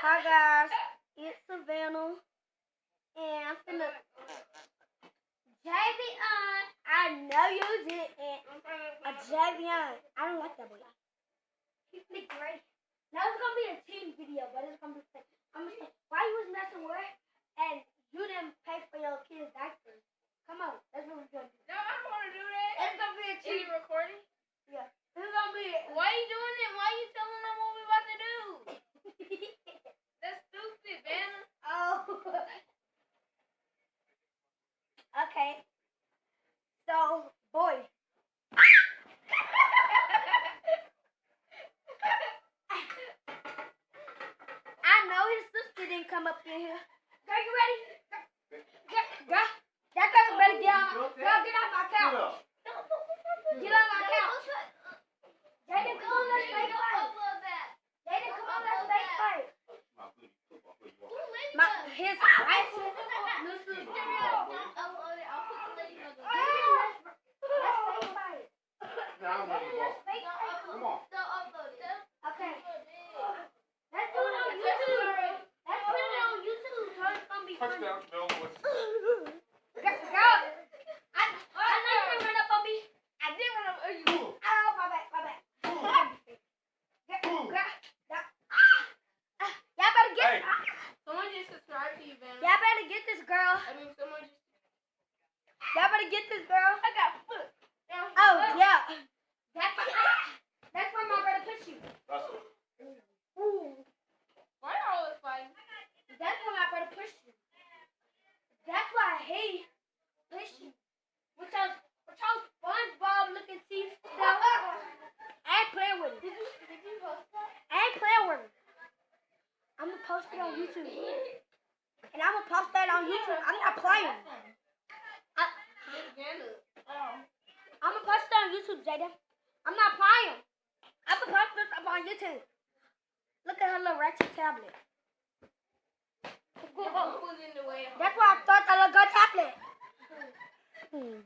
Hi guys, it's Savannah, and I'm finna Javion. I know you didn't. Javion, I don't like that boy. He's big great. Now it's gonna be a team video, but it's gonna be fake. I'm gonna say why you was messing with, and you didn't pay for your kids' diapers. Come on, that's what we're gonna do. No, I don't want to do that. It's gonna be a team. Is he recording? Yeah, it's gonna be. Why are you doing it? Why are you telling them what we about to do? That's stupid, man. Oh. Okay. So, boy. I know his sister didn't come up in here. Girl, you ready? Girl, that girl better get on. Girl, get off my couch. Get on my couch. They didn't come on, let's make fight. They didn't come on, let's make fight. His wife. Come on. Okay. Let's do it on YouTube. Let's put it on YouTube so it's gonna be funny. Touchdown, Bill. Girl, I know you didn't run up on me. I did run up on you. Oh, my bad, my bad. Girl, y'all better get. Hey. Someone just subscribed to you, man. Y'all better get this girl. Someone just. Y'all better get this girl. I got foot. Oh yeah. That's where my brother push you. Ooh. Why are all this fighting? That's where my brother push you. That's why he push you. With your SpongeBob looking teeth stuff. I ain't playing with it. Did you post that? I ain't playing with it. I'm gonna post it on YouTube. And I'm gonna post that on YouTube. I'm not playing. I'm gonna post it on YouTube, Jaden. I'm not playing. I'm gonna post this up on YouTube. Look at her little Ratchet tablet. Who's in the way? That's why I thought that little girl tablet.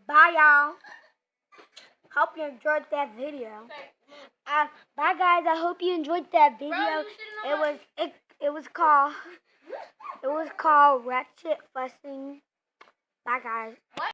Bye, y'all. Hope you enjoyed that video. Bye, guys. I hope you enjoyed that video. It was called Ratchet fussing. Bye, guys.